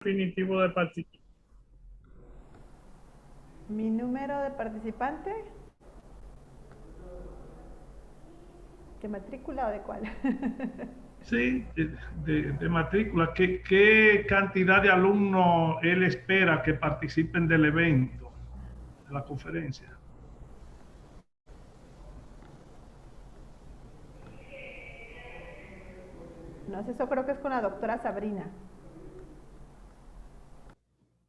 definitivo de participantes. Mi número de participante, ¿de matrícula o de cuál? Sí, de matrícula. ¿Qué cantidad de alumnos él espera que participen del evento, de la conferencia? No sé, eso creo que es con la doctora Sabrina.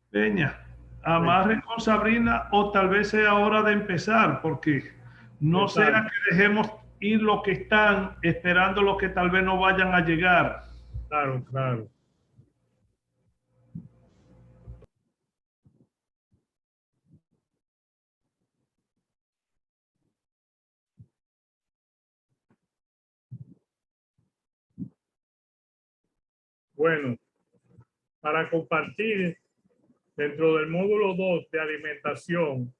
Peña, Sí, amarren con Sabrina o tal vez sea hora de empezar, porque no sea exacto, que dejemos ir los que están esperando los que tal vez no vayan a llegar. claro, claro. Bueno, para compartir dentro del módulo 2 de alimentación,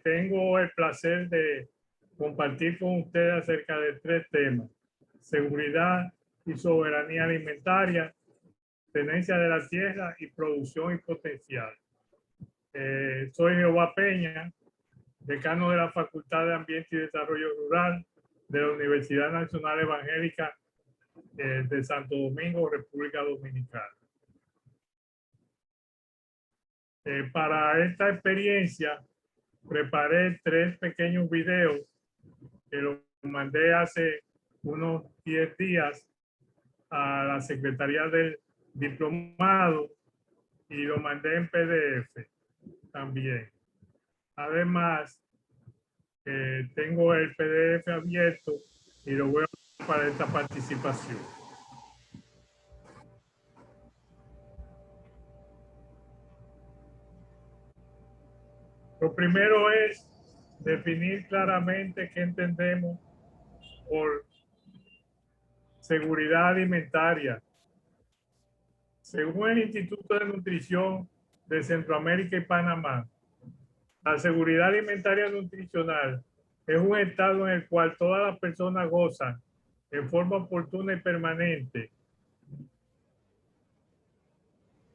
tengo el placer de compartir con ustedes acerca de 3 temas: seguridad y soberanía alimentaria, tenencia de la tierra y producción y potencial. Soy Jehová Peña, decano de la Facultad de Ambiente y Desarrollo Rural de la Universidad Nacional Evangélica de Santo Domingo, República Dominicana. Para esta experiencia preparé 3 pequeños videos que los mandé hace unos 10 días a la Secretaría del Diplomado y lo mandé en PDF también. Además, tengo el PDF abierto y lo voy a usar para esta participación. Lo primero es definir claramente qué entendemos por seguridad alimentaria. Según el Instituto de Nutrición de Centroamérica y Panamá, la seguridad alimentaria nutricional es un estado en el cual todas las personas gozan en forma oportuna y permanente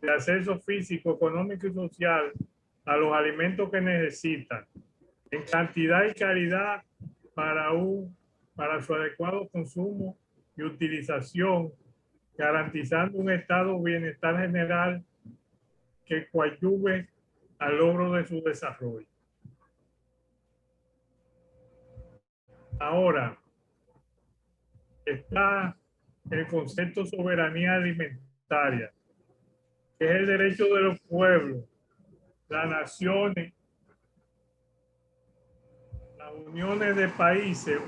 de acceso físico, económico y social a los alimentos que necesitan, en cantidad y calidad para su adecuado consumo y utilización, garantizando un estado de bienestar general que coadyuve al logro de su desarrollo. Ahora está el concepto de soberanía alimentaria, que es el derecho de los pueblos, las naciones, las uniones de países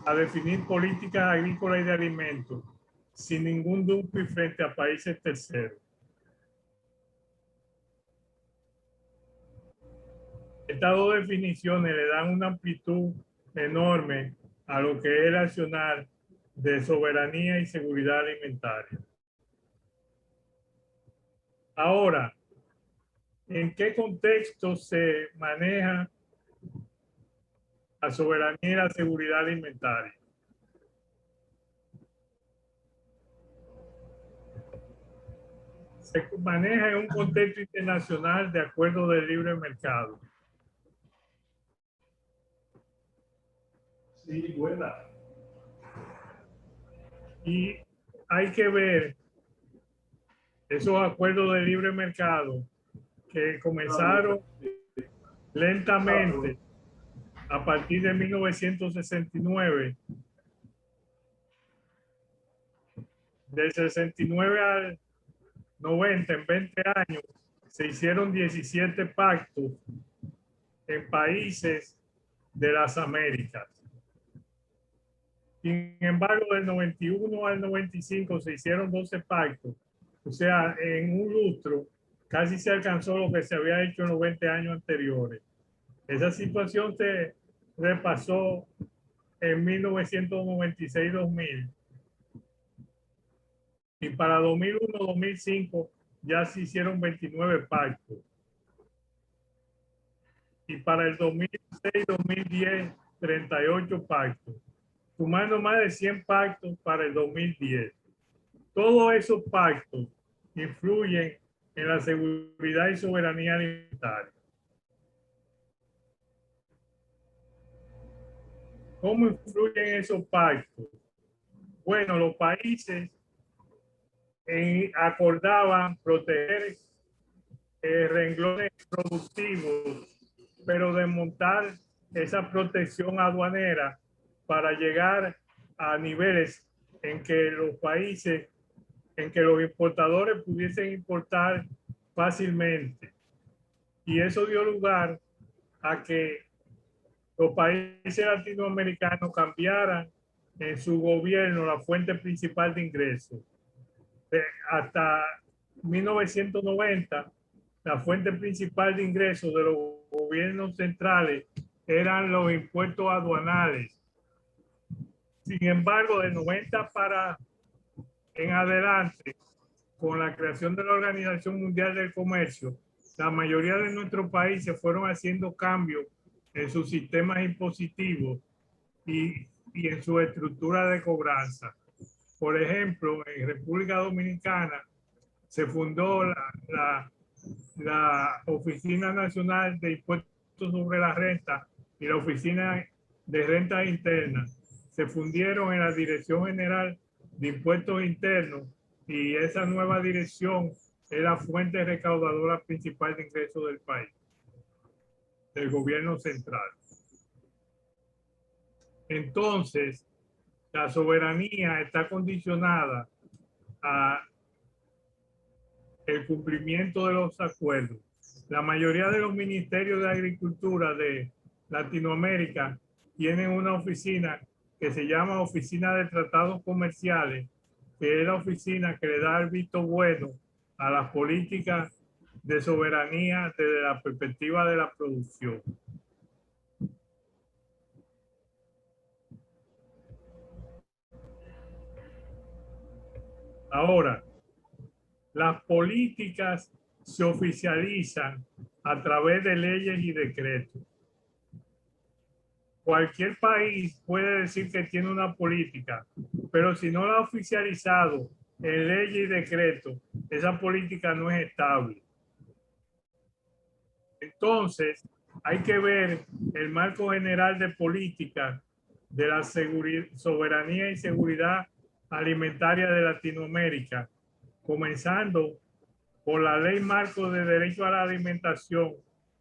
a definir políticas agrícolas y de alimentos sin ningún dumping frente a países terceros. Estas dos definiciones le dan una amplitud enorme a lo que es el accionar de soberanía y seguridad alimentaria. Ahora, ¿en qué contexto se maneja la soberanía y la seguridad alimentaria? Se maneja en un contexto internacional de acuerdo de libre mercado. Sí, buena. Y hay que ver esos acuerdos de libre mercado que comenzaron lentamente a partir de 1969. Del 69 al 90, en 20 años, se hicieron 17 pactos en países de las Américas. Sin embargo, del 91 al 95 se hicieron 12 pactos. O sea, en un lustro casi se alcanzó lo que se había hecho en los 20 años anteriores. Esa situación se repasó en 1996-2000. Y para 2001-2005 ya se hicieron 29 pactos. Y para el 2006-2010, 38 pactos, sumando más de 100 pactos para el 2010. Todos esos pactos influyen en la seguridad y soberanía alimentaria. ¿Cómo influyen esos pactos? Bueno, los países acordaban proteger renglones productivos, pero desmontar esa protección aduanera para llegar a niveles en que los países, en que los importadores pudiesen importar fácilmente. Y eso dio lugar a que los países latinoamericanos cambiaran en su gobierno la fuente principal de ingresos. Hasta 1990, la fuente principal de ingresos de los gobiernos centrales eran los impuestos aduanales. Sin embargo, de 90 para en adelante, con la creación de la Organización Mundial del Comercio, la mayoría de nuestros países fueron haciendo cambios en sus sistemas impositivos y en su estructura de cobranza. Por ejemplo, en República Dominicana se fundó la Oficina Nacional de Impuestos sobre la Renta y la Oficina de Renta Interna. Se fundieron en la Dirección General de Impuestos Internos y esa nueva dirección es la fuente recaudadora principal de ingresos del país, del gobierno central. Entonces, la soberanía está condicionada a el cumplimiento de los acuerdos. La mayoría de los ministerios de Agricultura de Latinoamérica tienen una oficina que se llama Oficina de Tratados Comerciales, que es la oficina que le da el visto bueno a las políticas de soberanía desde la perspectiva de la producción. Ahora, las políticas se oficializan a través de leyes y decretos. Cualquier país puede decir que tiene una política, pero si no la ha oficializado en leyes y decretos, esa política no es estable. Entonces, hay que ver el marco general de política de la soberanía y seguridad alimentaria de Latinoamérica, comenzando por la Ley Marco de Derecho a la Alimentación,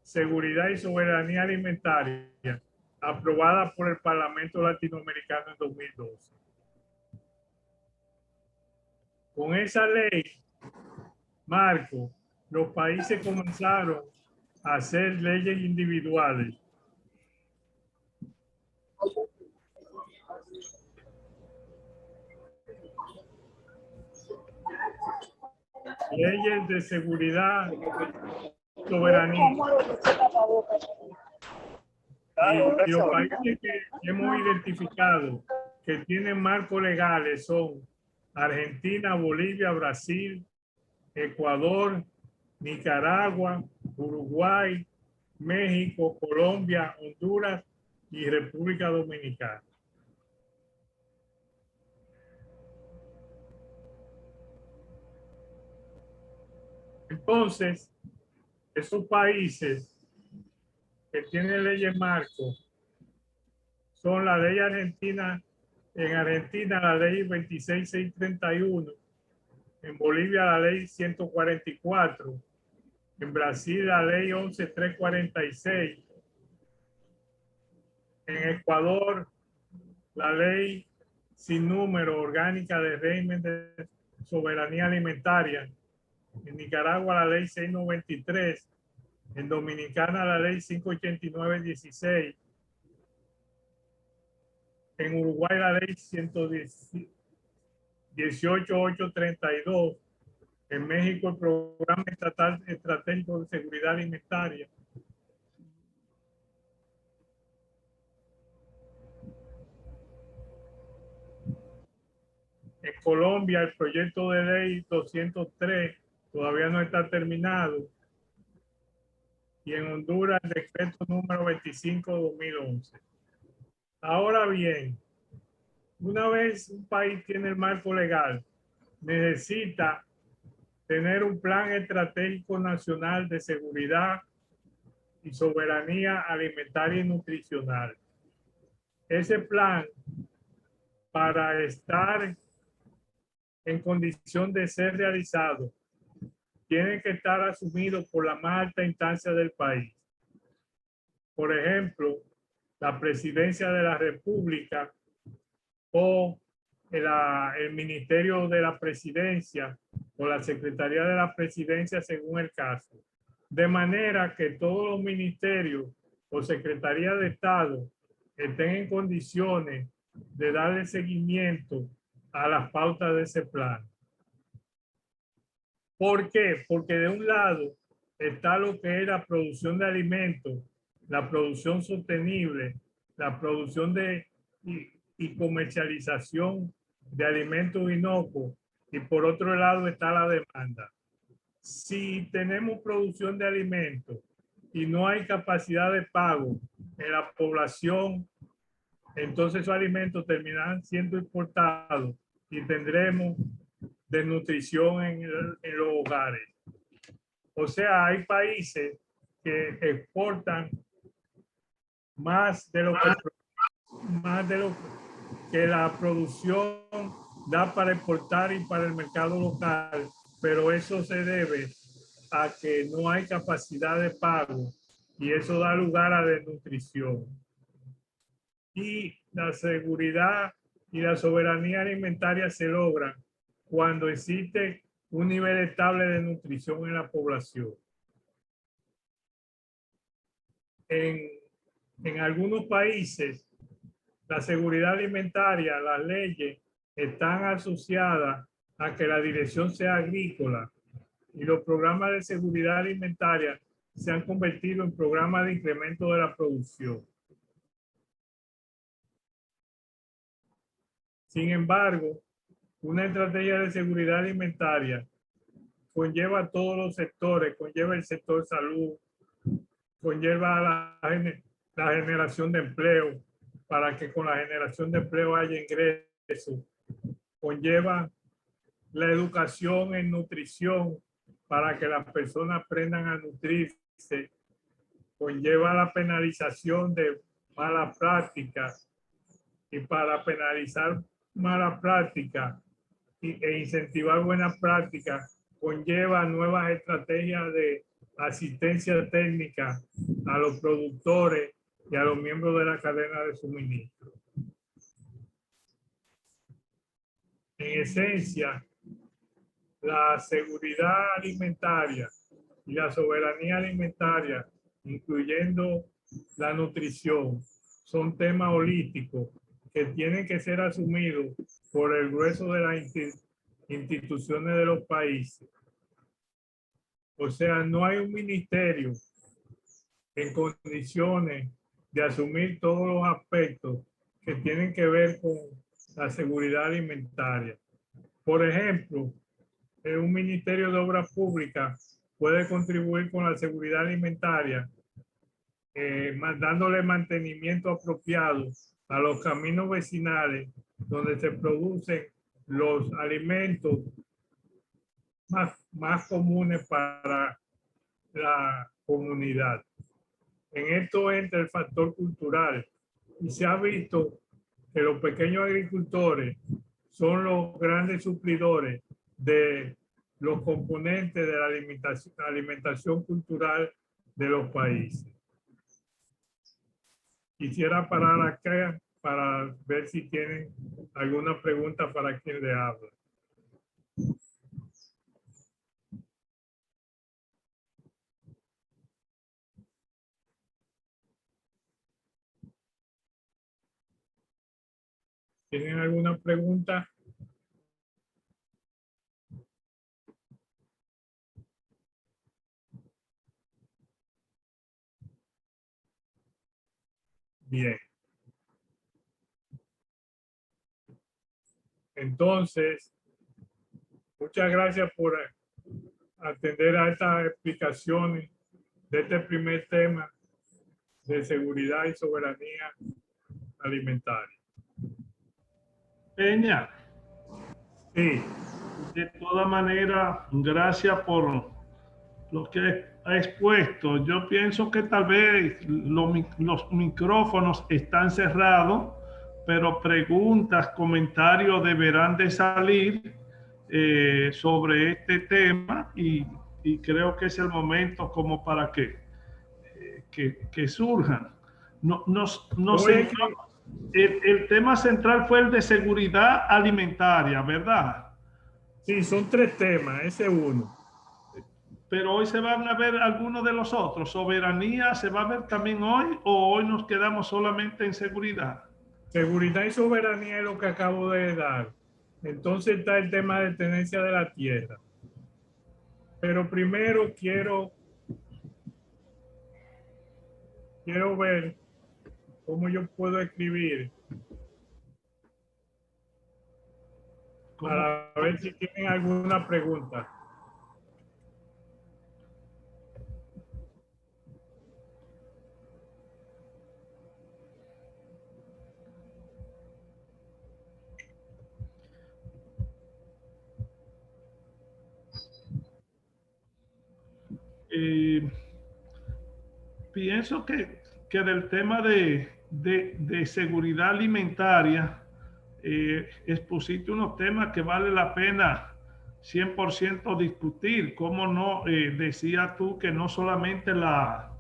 Seguridad y Soberanía Alimentaria, aprobada por el Parlamento Latinoamericano en 2012. Con esa ley marco, los países comenzaron a hacer leyes individuales. Leyes de seguridad, soberanía. Y los países que hemos identificado que tienen marcos legales son Argentina, Bolivia, Brasil, Ecuador, Nicaragua, Uruguay, México, Colombia, Honduras y República Dominicana. Entonces, esos países que tienen leyes marco son la ley argentina, en Argentina la ley 26631, en Bolivia la ley 144, en Brasil la ley 11346, en Ecuador la ley sin número orgánica de régimen de soberanía alimentaria, en Nicaragua la ley 693, en Dominicana la ley 58916, en Uruguay la ley 118.832, en México el Programa Estatal Estratégico de Seguridad Alimentaria, en Colombia el proyecto de ley 203 todavía no está terminado, y en Honduras el decreto número 25/2011. Ahora bien, una vez un país tiene el marco legal, necesita tener un plan estratégico nacional de seguridad y soberanía alimentaria y nutricional. Ese plan, para estar en condición de ser realizado, tiene que estar asumido por la más alta instancia del país. Por ejemplo, la Presidencia de la República o el Ministerio de la Presidencia o la Secretaría de la Presidencia según el caso. De manera que todos los ministerios o secretarías de Estado estén en condiciones de darle seguimiento a las pautas de ese plan. ¿Por qué? Porque de un lado está lo que es la producción de alimentos, la producción sostenible, la producción y comercialización de alimentos inocuos, y por otro lado está la demanda. Si tenemos producción de alimentos y no hay capacidad de pago en la población, entonces esos alimentos terminarán siendo importados y tendremos desnutrición en los hogares. O sea, hay países que exportan más de lo que la producción da para exportar y para el mercado local, pero eso se debe a que no hay capacidad de pago y eso da lugar a desnutrición. Y la seguridad y la soberanía alimentaria se logran cuando existe un nivel estable de nutrición en la población. En algunos países, la seguridad alimentaria, las leyes están asociadas a que la dirección sea agrícola y los programas de seguridad alimentaria se han convertido en programas de incremento de la producción. Sin embargo, una estrategia de seguridad alimentaria conlleva a todos los sectores, conlleva el sector salud, conlleva la generación de empleo, para que con la generación de empleo haya ingresos, conlleva la educación en nutrición para que las personas aprendan a nutrirse, conlleva la penalización de malas prácticas, y para penalizar malas prácticas e incentivar buenas prácticas conlleva nuevas estrategias de asistencia técnica a los productores y a los miembros de la cadena de suministro. En esencia, la seguridad alimentaria y la soberanía alimentaria, incluyendo la nutrición, son temas holísticos que tienen que ser asumidos por el grueso de las instituciones de los países. O sea, no hay un ministerio en condiciones de asumir todos los aspectos que tienen que ver con la seguridad alimentaria. Por ejemplo, un ministerio de obras públicas puede contribuir con la seguridad alimentaria, dándole mantenimiento apropiado a los caminos vecinales donde se producen los alimentos más comunes para la comunidad. En esto entra el factor cultural y se ha visto que los pequeños agricultores son los grandes suplidores de los componentes de la alimentación cultural de los países. Quisiera parar acá para ver si tienen alguna pregunta para quien le habla. ¿Tienen alguna pregunta? Bien. Entonces, muchas gracias por atender a estas explicaciones de este primer tema de seguridad y soberanía alimentaria. Peña, Sí. De todas maneras, gracias por lo que ha expuesto. Yo pienso que tal vez los micrófonos están cerrados, pero preguntas, comentarios deberán de salir sobre este tema y creo que es el momento como para que surjan. No Voy a sé, escribir- el tema central fue el de seguridad alimentaria, ¿verdad? Sí, son tres temas, ese es uno. Pero hoy se van a ver algunos de los otros. ¿Soberanía se va a ver también hoy o hoy nos quedamos solamente en seguridad? Seguridad y soberanía es lo que acabo de dar. Entonces está el tema de tenencia de la tierra. Pero primero quiero ver cómo yo puedo escribir ¿Cómo? para ver si tienen alguna pregunta. Eh, pienso que del tema de seguridad alimentaria, expusiste unos temas que vale la pena 100% discutir. ¿Cómo no? Decía tú que no solamente la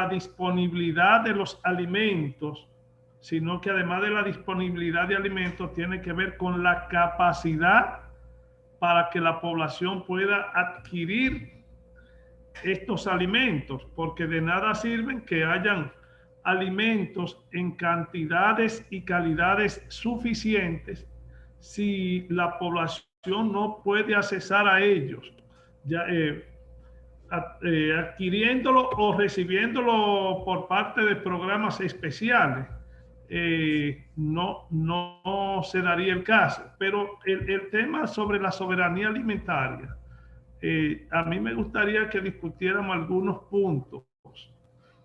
disponibilidad de los alimentos, sino que además de la disponibilidad de alimentos tiene que ver con la capacidad para que la población pueda adquirir estos alimentos, porque de nada sirven que hayan alimentos en cantidades y calidades suficientes si la población no puede accesar a ellos, ya, adquiriéndolo o recibiéndolo por parte de programas especiales. No se daría el caso, pero el tema sobre la soberanía alimentaria, a mí me gustaría que discutiéramos algunos puntos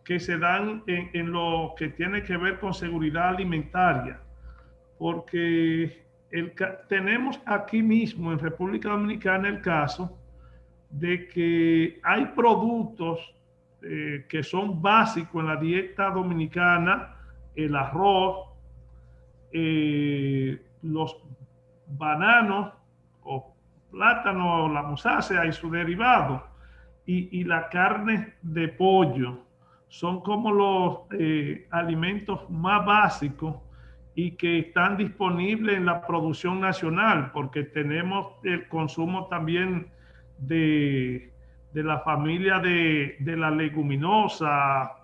que se dan en lo que tiene que ver con seguridad alimentaria, porque tenemos aquí mismo en República Dominicana el caso de que hay productos que son básicos en la dieta dominicana: el arroz, los bananos o plátano, la mozácea y su derivado, y la carne de pollo. Son como los alimentos más básicos y que están disponibles en la producción nacional, porque tenemos el consumo también de la familia de la leguminosa,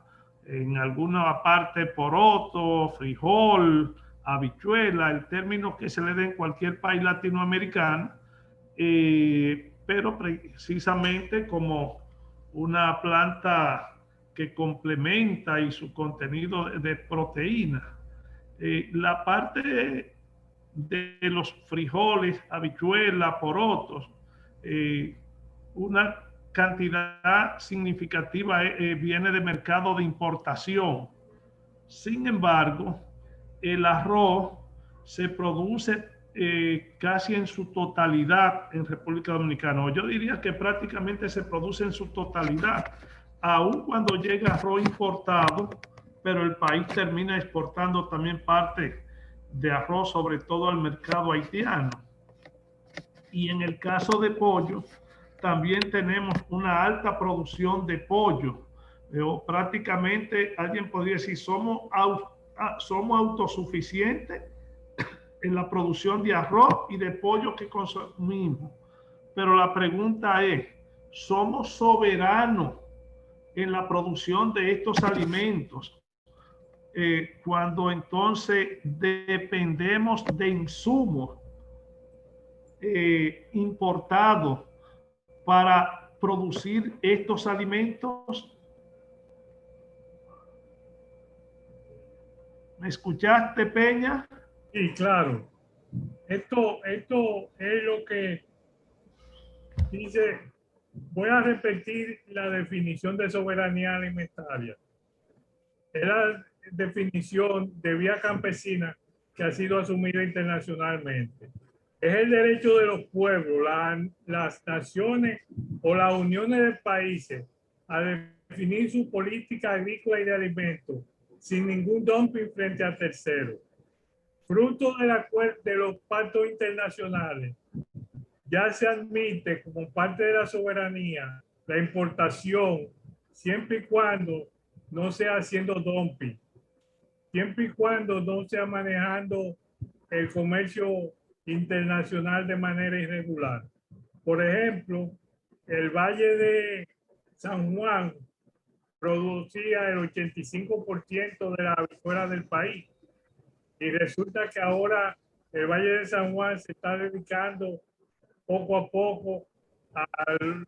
en alguna parte poroto, frijol, habichuela, el término que se le dé en cualquier país latinoamericano, pero precisamente como una planta que complementa y su contenido de proteína. La parte de los frijoles, habichuela, porotos, una cantidad significativa viene de mercado de importación. Sin embargo, el arroz se produce casi en su totalidad en República Dominicana. Yo diría que prácticamente se produce en su totalidad, aun cuando llega arroz importado, pero el país termina exportando también parte de arroz, sobre todo al mercado haitiano. Y en el caso de pollo, también tenemos una alta producción de pollo. Prácticamente alguien podría decir, somos autosuficientes en la producción de arroz y de pollo que consumimos. Pero la pregunta es, ¿somos soberanos en la producción de estos alimentos? Cuando entonces dependemos de insumos importados para producir estos alimentos. ¿Me escuchaste, Peña? Sí, claro. Esto es lo que dice. Voy a repetir la definición de soberanía alimentaria. Es la definición de vía campesina que ha sido asumida internacionalmente. Es el derecho de los pueblos, las naciones o las uniones de países a definir su política agrícola y de alimentos sin ningún dumping frente a terceros. Fruto de los pactos internacionales, ya se admite como parte de la soberanía la importación siempre y cuando no sea haciendo dumping, siempre y cuando no sea manejando el comercio internacional de manera irregular. Por ejemplo, el Valle de San Juan producía el 85% de la habichuela del país y resulta que ahora el Valle de San Juan se está dedicando poco a poco a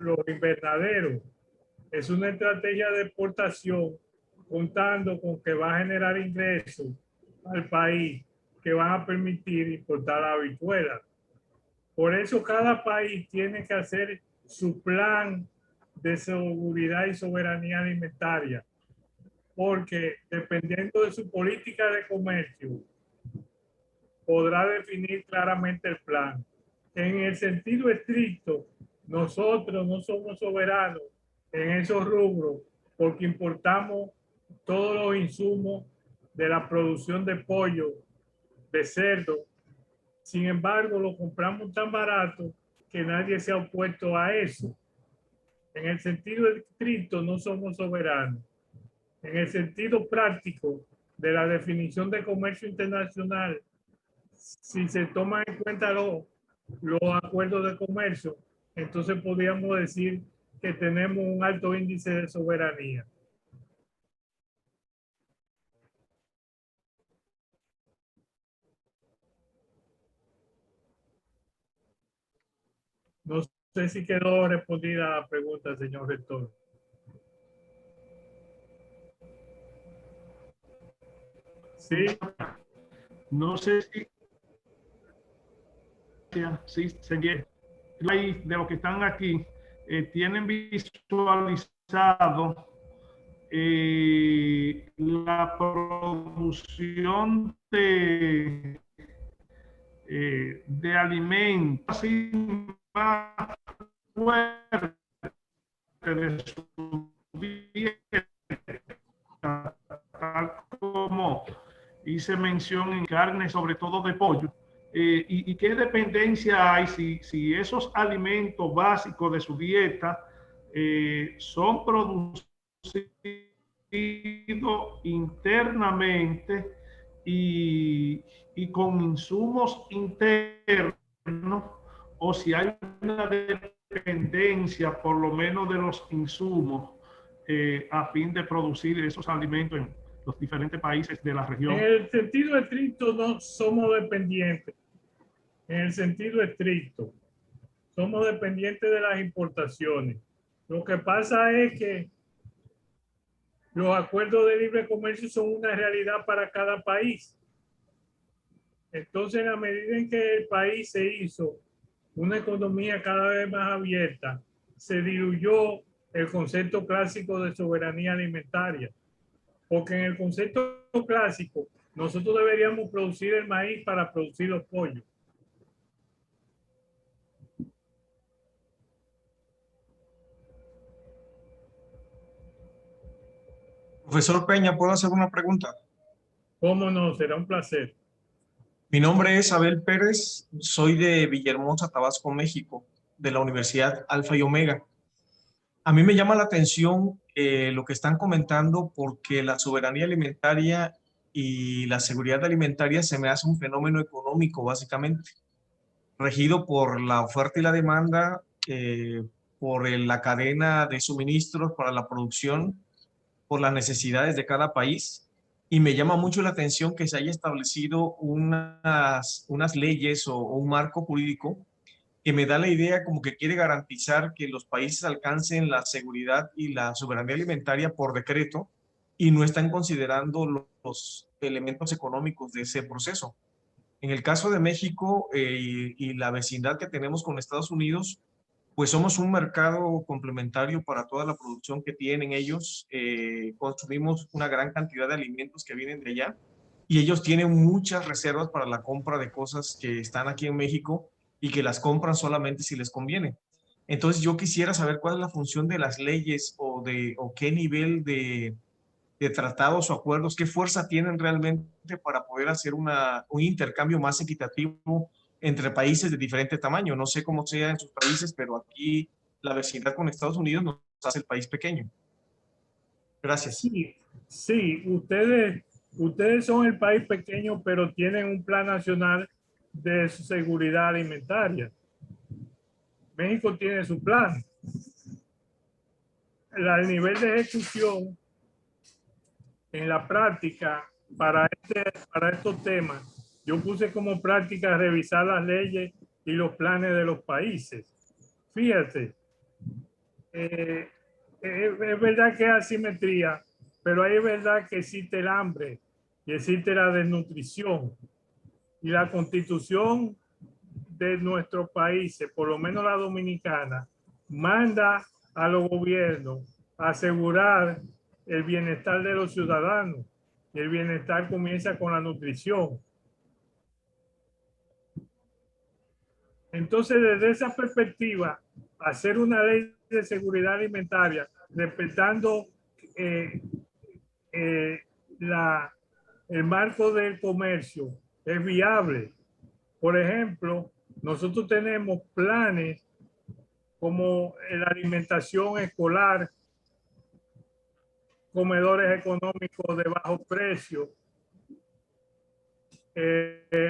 los invernaderos. Es una estrategia de exportación contando con que va a generar ingresos al país que van a permitir importar la habichuela. Por eso cada país tiene que hacer su plan de seguridad y soberanía alimentaria, porque dependiendo de su política de comercio, podrá definir claramente el plan. En el sentido estricto, nosotros no somos soberanos en esos rubros porque importamos todos los insumos de la producción de pollo, de cerdo. Sin embargo, lo compramos tan barato que nadie se ha opuesto a eso. En el sentido estricto, no somos soberanos. En el sentido práctico de la definición de comercio internacional, si se toman en cuenta los acuerdos de comercio, entonces podríamos decir que tenemos un alto índice de soberanía. No sé si quedó respondida la pregunta, señor rector. Sí. No sé si señor, de los que están aquí tienen visualizado la producción de alimentos así más fuerte de su dieta, tal como hice mención en carne, sobre todo de pollo. Y qué dependencia hay si esos alimentos básicos de su dieta son producidos internamente y con insumos internos, o si hay una dependencia por lo menos de los insumos a fin de producir esos alimentos en los diferentes países de la región. En el sentido estricto no somos dependientes. En el sentido estricto, somos dependientes de las importaciones. Lo que pasa es que los acuerdos de libre comercio son una realidad para cada país. Entonces, en la medida en que el país se hizo una economía cada vez más abierta, se diluyó el concepto clásico de soberanía alimentaria. Porque en el concepto clásico, nosotros deberíamos producir el maíz para producir los pollos. Profesor Peña, ¿puedo hacer una pregunta? ¿Cómo no? Será un placer. Mi nombre es Abel Pérez, soy de Villahermosa, Tabasco, México, de la Universidad Alfa y Omega. A mí me llama la atención lo que están comentando porque la soberanía alimentaria y la seguridad alimentaria se me hace un fenómeno económico, básicamente, regido por la oferta y la demanda, por la cadena de suministros para la producción, por las necesidades de cada país. Y me llama mucho la atención que se haya establecido unas leyes o un marco jurídico que me da la idea como que quiere garantizar que los países alcancen la seguridad y la soberanía alimentaria por decreto y no están considerando los elementos económicos de ese proceso. En el caso de México y la vecindad que tenemos con Estados Unidos, pues somos un mercado complementario para toda la producción que tienen ellos. Consumimos una gran cantidad de alimentos que vienen de allá y ellos tienen muchas reservas para la compra de cosas que están aquí en México y que las compran solamente si les conviene. Entonces yo quisiera saber cuál es la función de las leyes o qué nivel de tratados o acuerdos, qué fuerza tienen realmente para poder hacer un intercambio más equitativo entre países de diferente tamaño. No sé cómo sea en sus países, pero aquí la vecindad con Estados Unidos nos hace el país pequeño. Gracias. Sí, sí, ustedes son el país pequeño, pero tienen un plan nacional de seguridad alimentaria. México tiene su plan. El nivel de ejecución en la práctica para estos temas, yo puse como práctica revisar las leyes y los planes de los países. Fíjate, es verdad que hay asimetría, pero es verdad que existe el hambre y existe la desnutrición. Y la constitución de nuestros países, por lo menos la dominicana, manda a los gobiernos a asegurar el bienestar de los ciudadanos. Y el bienestar comienza con la nutrición. Entonces, desde esa perspectiva, hacer una ley de seguridad alimentaria, respetando el marco del comercio, es viable. Por ejemplo, nosotros tenemos planes como la alimentación escolar, comedores económicos de bajo precio,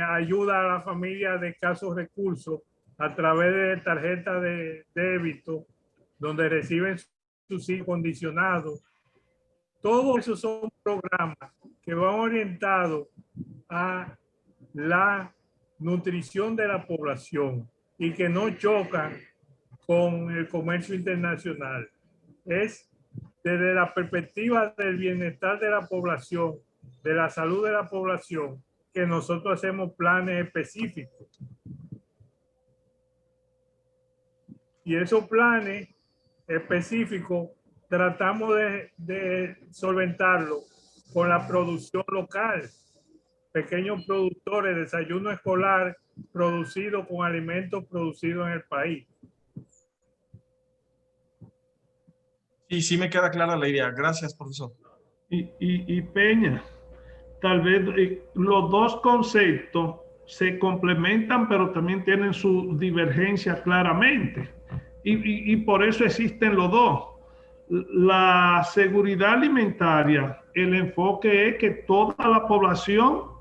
ayuda a la familia de escasos recursos a través de tarjetas de débito, donde reciben subsidios condicionados. Todos esos son programas que van orientados a la nutrición de la población y que no chocan con el comercio internacional. Es desde la perspectiva del bienestar de la población, de la salud de la población, que nosotros hacemos planes específicos. Y esos planes específicos tratamos de solventarlo con la producción local. Pequeños productores, desayuno escolar producido con alimentos producidos en el país. Sí, sí me queda clara la idea. Gracias, profesor. Y Peña, tal vez los dos conceptos se complementan, pero también tienen su divergencia claramente. Y por eso existen los dos. La seguridad alimentaria, el enfoque es que toda la población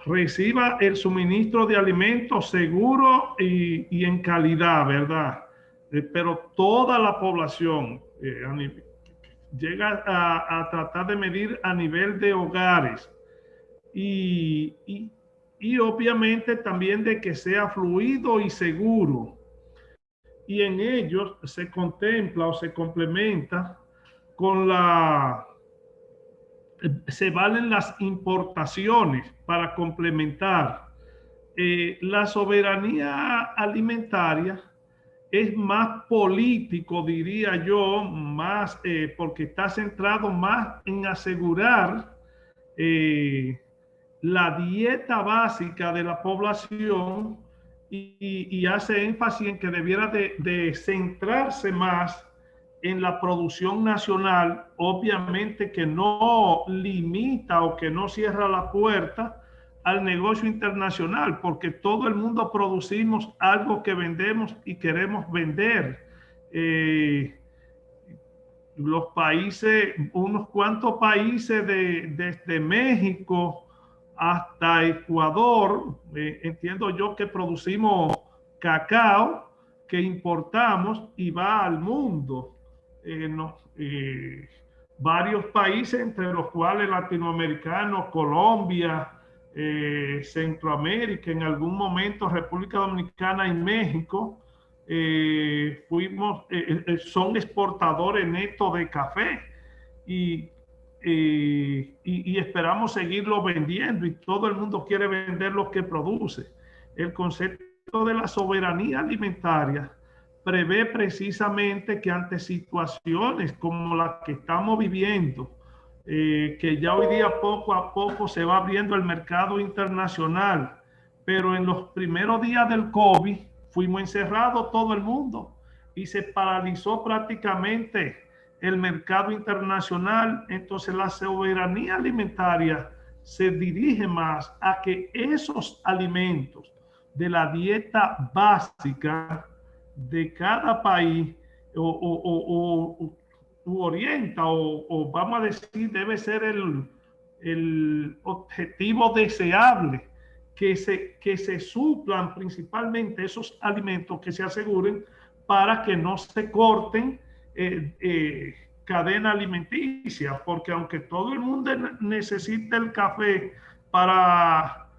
reciba el suministro de alimentos seguro y en calidad, ¿verdad? Pero toda la población llega a tratar de medir a nivel de hogares y obviamente también de que sea fluido y seguro. Y en ellos se contempla o se complementa con se valen las importaciones para complementar. La soberanía alimentaria es más político, diría yo, más porque está centrado más en asegurar la dieta básica de la población y hace énfasis en que debiera de centrarse más en la producción nacional, obviamente que no limita o que no cierra la puerta al negocio internacional, porque todo el mundo producimos algo que vendemos y queremos vender. Los países, unos cuantos países desde México hasta Ecuador, entiendo yo que producimos cacao que importamos y va al mundo. Varios países, entre los cuales latinoamericanos, Colombia, Centroamérica, en algún momento República Dominicana y México, son exportadores netos de café y esperamos seguirlo vendiendo y todo el mundo quiere vender lo que produce. El concepto de la soberanía alimentaria prevé precisamente que ante situaciones como las que estamos viviendo, que ya hoy día poco a poco se va abriendo el mercado internacional, pero en los primeros días del COVID fuimos encerrados todo el mundo y se paralizó prácticamente el mercado internacional. Entonces la soberanía alimentaria se dirige más a que esos alimentos de la dieta básica de cada país orienta o vamos a decir debe ser el objetivo deseable, que se suplan principalmente esos alimentos, que se aseguren para que no se corten cadena alimenticia, porque aunque todo el mundo necesita el café para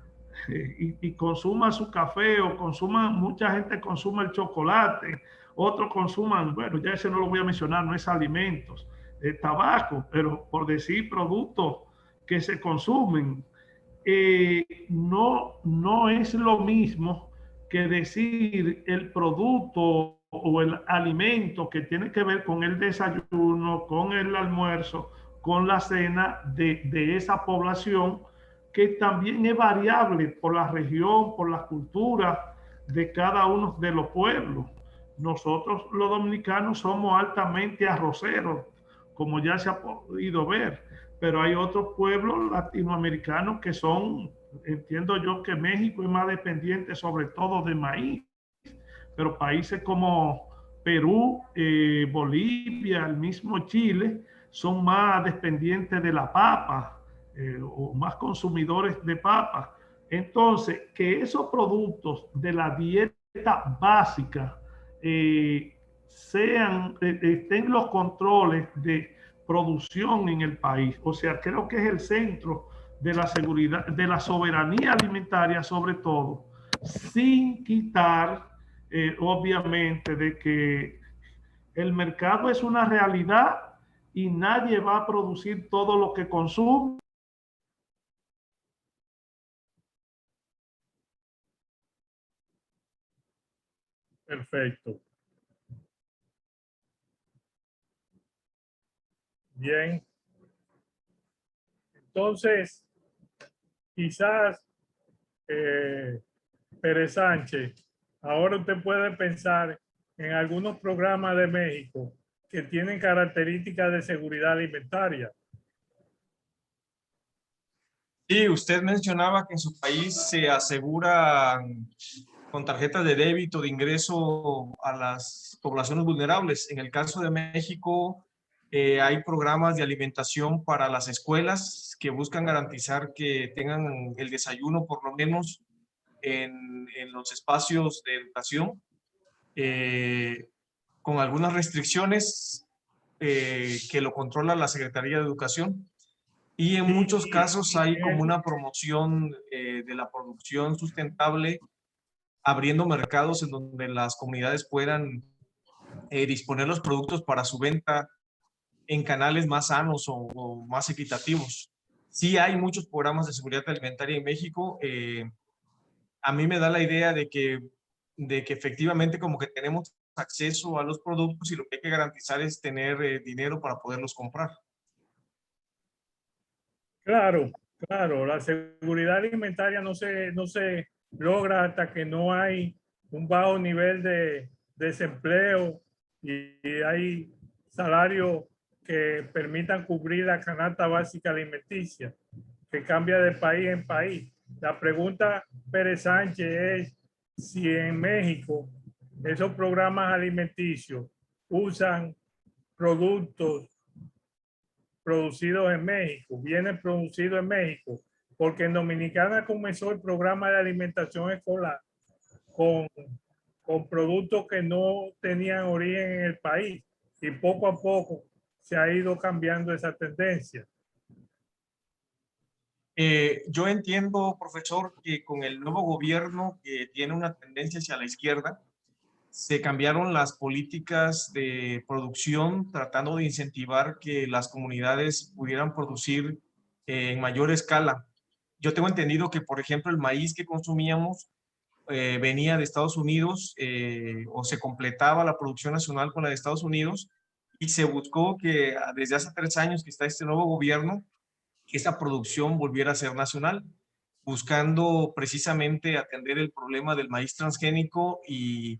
y consuma su café, o consuma, mucha gente consuma el chocolate, otros consuman, bueno, ya ese no lo voy a mencionar, no es alimentos, tabaco, pero por decir productos que se consumen, no es lo mismo que decir el producto o el alimento que tiene que ver con el desayuno, con el almuerzo, con la cena de esa población, que también es variable por la región, por la cultura de cada uno de los pueblos. Nosotros los dominicanos somos altamente arroceros, como ya se ha podido ver, pero hay otros pueblos latinoamericanos que son, entiendo yo que México es más dependiente sobre todo de maíz, pero países como Perú, Bolivia, el mismo Chile, son más dependientes de la papa, o más consumidores de papa. Entonces, que esos productos de la dieta básica estén los controles de producción en el país. O sea, creo que es el centro de la seguridad, de la soberanía alimentaria sobre todo, sin quitar, obviamente, de que el mercado es una realidad y nadie va a producir todo lo que consume. Perfecto. Bien. Entonces, quizás, Pérez Sánchez, ahora usted puede pensar en algunos programas de México que tienen características de seguridad alimentaria. Sí, usted mencionaba que en su país se asegura con tarjetas de débito de ingreso a las poblaciones vulnerables. En el caso de México, hay programas de alimentación para las escuelas que buscan garantizar que tengan el desayuno por lo menos en los espacios de educación, con algunas restricciones que lo controla la Secretaría de Educación. Y en muchos casos hay como una promoción de la producción sustentable, abriendo mercados en donde las comunidades puedan disponer los productos para su venta en canales más sanos o más equitativos. Sí hay muchos programas de seguridad alimentaria en México. A mí me da la idea de que efectivamente como que tenemos acceso a los productos y lo que hay que garantizar es tener dinero para poderlos comprar. Claro, claro, la seguridad alimentaria no se logra hasta que no hay un bajo nivel de desempleo y hay salarios que permitan cubrir la canasta básica alimenticia, que cambia de país en país. La pregunta, Pérez Sánchez, es si en México esos programas alimenticios usan productos producidos en México, bienes producidos en México, porque en Dominicana comenzó el programa de alimentación escolar con productos que no tenían origen en el país, y poco a poco se ha ido cambiando esa tendencia. Yo entiendo, profesor, que con el nuevo gobierno, que tiene una tendencia hacia la izquierda, se cambiaron las políticas de producción, tratando de incentivar que las comunidades pudieran producir en mayor escala. Yo tengo entendido que, por ejemplo, el maíz que consumíamos venía de Estados Unidos, o se completaba la producción nacional con la de Estados Unidos, y se buscó que desde hace 3 años que está este nuevo gobierno, que esa producción volviera a ser nacional. buscando precisamente atender el problema del maíz transgénico y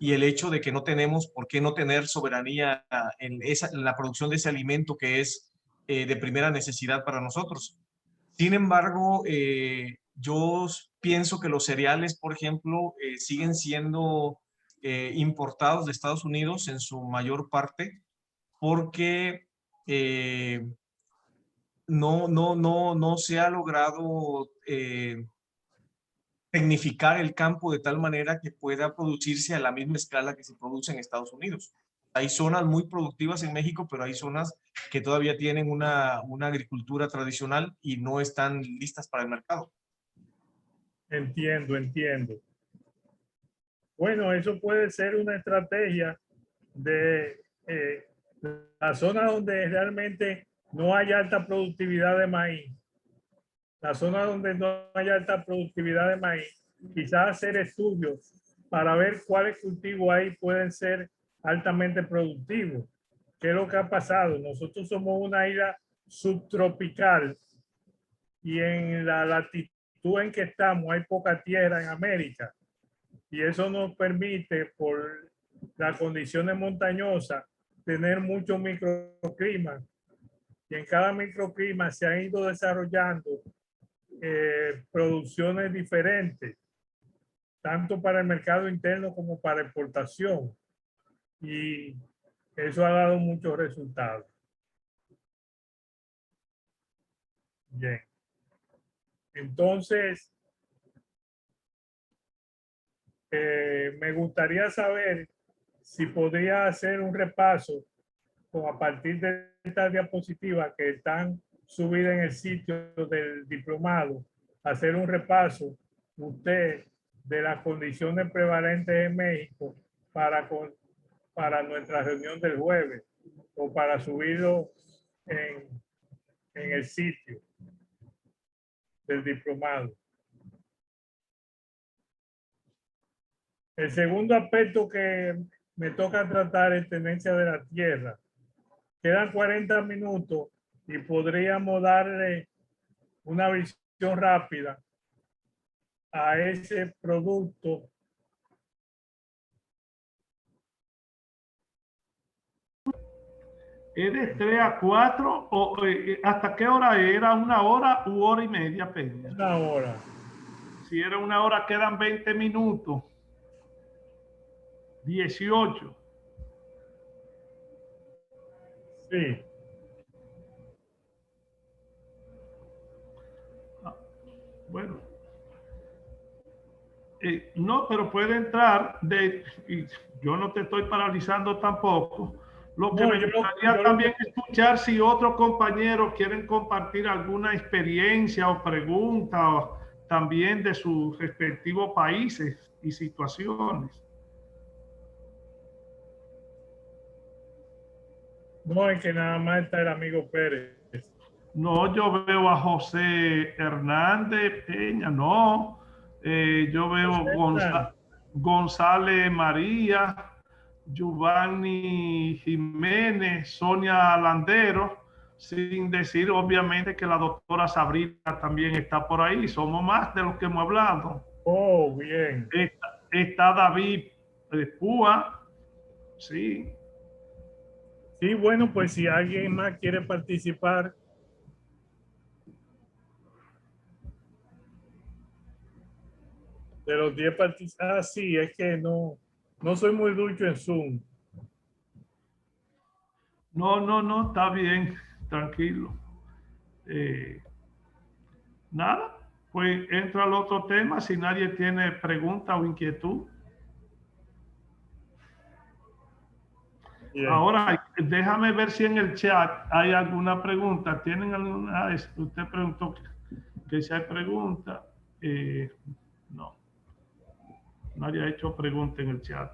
el hecho de que no tenemos por qué no tener soberanía en la producción de ese alimento que es de primera necesidad para nosotros. Sin embargo, yo pienso que los cereales, por ejemplo, siguen siendo importados de Estados Unidos en su mayor parte porque no se ha logrado tecnificar el campo de tal manera que pueda producirse a la misma escala que se produce en Estados Unidos. Hay zonas muy productivas en México, pero hay zonas que todavía tienen una agricultura tradicional y no están listas para el mercado. Entiendo, entiendo. Bueno, eso puede ser una estrategia de la zona donde realmente no hay alta productividad de maíz. La zona donde no hay alta productividad de maíz, quizás hacer estudios para ver cuáles cultivos ahí pueden ser altamente productivos. ¿Qué es lo que ha pasado? Nosotros somos una isla subtropical y en la latitud en que estamos hay poca tierra en América y eso nos permite, por las condiciones montañosas, tener muchos microclimas y en cada microclima se han ido desarrollando producciones diferentes, tanto para el mercado interno como para exportación. Y eso ha dado muchos resultados. Bien. Entonces, me gustaría saber si podría hacer un repaso a partir de estas diapositivas que están subidas en el sitio del diplomado, hacer un repaso usted de las condiciones prevalentes en México para nuestra reunión del jueves o para subirlo en el sitio del diplomado. El segundo aspecto que me toca tratar es tenencia de la tierra. Quedan 40 minutos y podríamos darle una visión rápida a ese producto. ¿Es de 3 a 4 o hasta qué hora era? ¿1 hora u hora y media, Peña? 1 hora. Si era 1 hora, quedan 20 minutos. 18. Sí. Bueno. No, pero puede entrar. Y yo no te estoy paralizando tampoco. Lo que me gustaría también escuchar si otros compañeros quieren compartir alguna experiencia o pregunta también de sus respectivos países y situaciones. No, es que nada más está el amigo Pérez. No, yo veo a José Hernández Peña, no. Yo veo González María, Giovanni Jiménez, Sonia Landero, sin decir obviamente que la doctora Sabrina también está por ahí. Somos más de los que hemos hablado. Oh, bien. Está David Púa, sí. Sí, bueno, pues si alguien más quiere participar. De los 10 participantes, sí, es que no soy muy ducho en Zoom. No, está bien, tranquilo. Nada, pues entra al otro tema si nadie tiene pregunta o inquietud. Bien. Ahora, déjame ver si en el chat hay alguna pregunta. ¿Tienen alguna? Usted preguntó que si hay pregunta. No. Nadie ha hecho pregunta en el chat.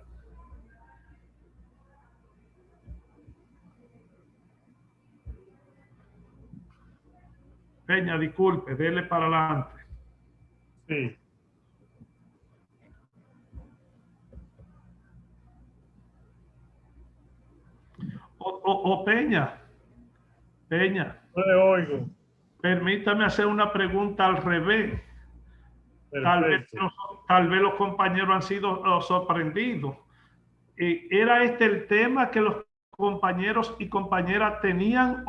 Peña, disculpe, dele para adelante. Sí. Peña. No le oigo. Permítame hacer una pregunta al revés. Perfecto. Tal vez los compañeros han sido sorprendidos. ¿Era este el tema que los compañeros y compañeras tenían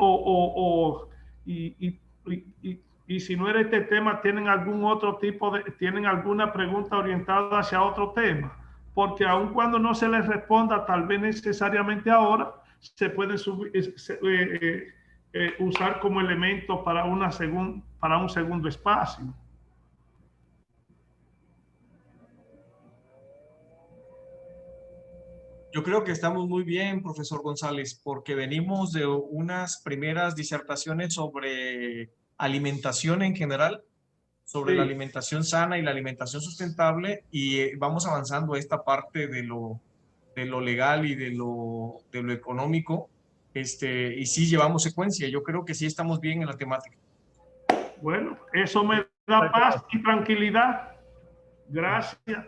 y si no era este tema, tienen algún otro tienen alguna pregunta orientada hacia otro tema? Porque aun cuando no se les responda, tal vez necesariamente ahora, se puede usar como elemento para un segundo espacio. Yo creo que estamos muy bien, profesor González, porque venimos de unas primeras disertaciones sobre alimentación en general, sobre la Sí. alimentación sana y la alimentación sustentable, y vamos avanzando a esta parte de lo legal y de lo económico, y sí llevamos secuencia. Yo creo que sí estamos bien en la temática. Bueno, eso me da Muchas paz gracias. y tranquilidad. Gracias.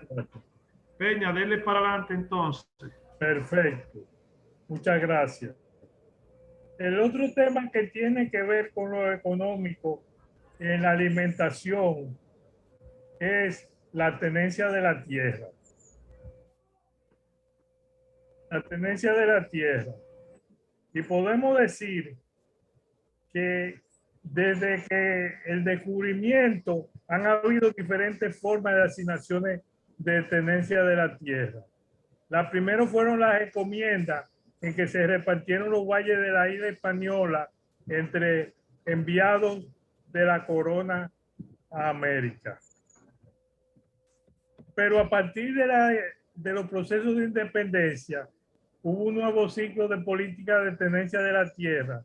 Peña, dele para adelante entonces. Perfecto. Muchas gracias. El otro tema que tiene que ver con lo económico en la alimentación es la tenencia de la tierra. La tenencia de la tierra. Y podemos decir que desde que el descubrimiento han habido diferentes formas de asignaciones de tenencia de la tierra. La primera fueron las encomiendas en que se repartieron los valles de la isla española entre enviados de la corona a América. Pero a partir de los procesos de independencia, hubo un nuevo ciclo de política de tenencia de la tierra.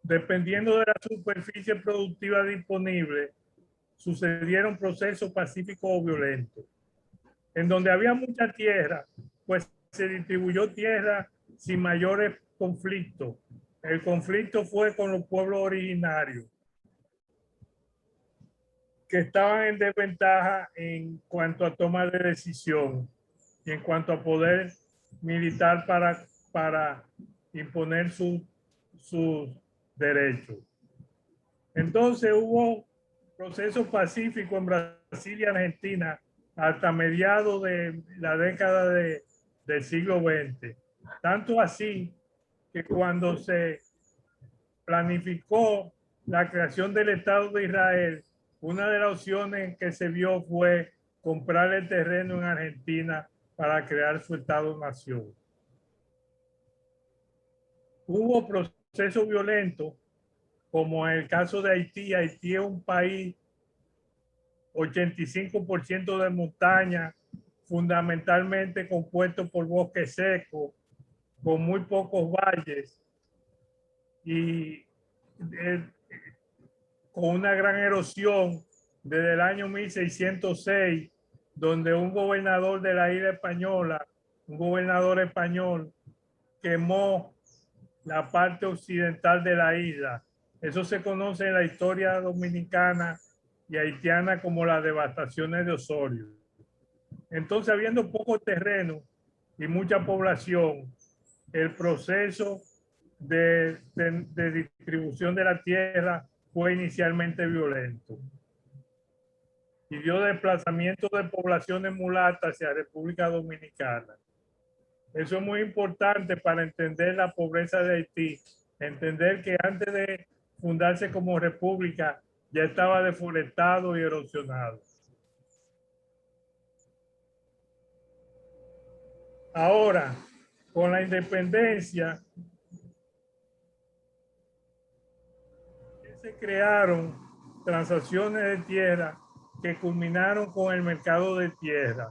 Dependiendo de la superficie productiva disponible, sucedieron procesos pacíficos o violentos. En donde había mucha tierra, pues se distribuyó tierra sin mayores conflictos. El conflicto fue con los pueblos originarios, que estaban en desventaja en cuanto a toma de decisión y en cuanto a poder militar para imponer sus derechos. Entonces hubo proceso pacífico en Brasil y Argentina hasta mediados de la década del siglo XX. Tanto así que cuando se planificó la creación del Estado de Israel, una de las opciones que se vio fue comprar el terreno en Argentina para crear su Estado-nación. Hubo procesos violentos, como en el caso de Haití. Haití es un país 85% de montaña, fundamentalmente compuesto por bosque seco, con muy pocos valles y con una gran erosión desde el año 1606, donde un gobernador de la isla española, un gobernador español, quemó la parte occidental de la isla. Eso se conoce en la historia dominicana y haitiana como las devastaciones de Osorio. Entonces, habiendo poco terreno y mucha población, el proceso de distribución de la tierra fue inicialmente violento y dio desplazamiento de poblaciones mulatas hacia República Dominicana. Eso es muy importante para entender la pobreza de Haití, entender que antes de fundarse como república ya estaba deforestado y erosionado. Ahora, con la independencia, se crearon transacciones de tierra que culminaron con el mercado de tierra.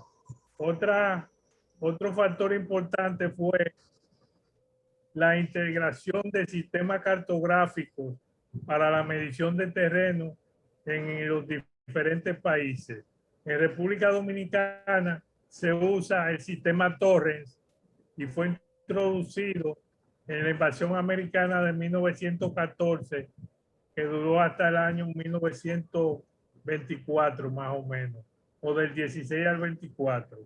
Otro factor importante fue la integración de sistemas cartográficos para la medición de terreno en los diferentes países. En República Dominicana se usa el sistema Torrens y fue introducido en la invasión americana de 1914, que duró hasta el año 1924 más o menos, o del 16 al 24.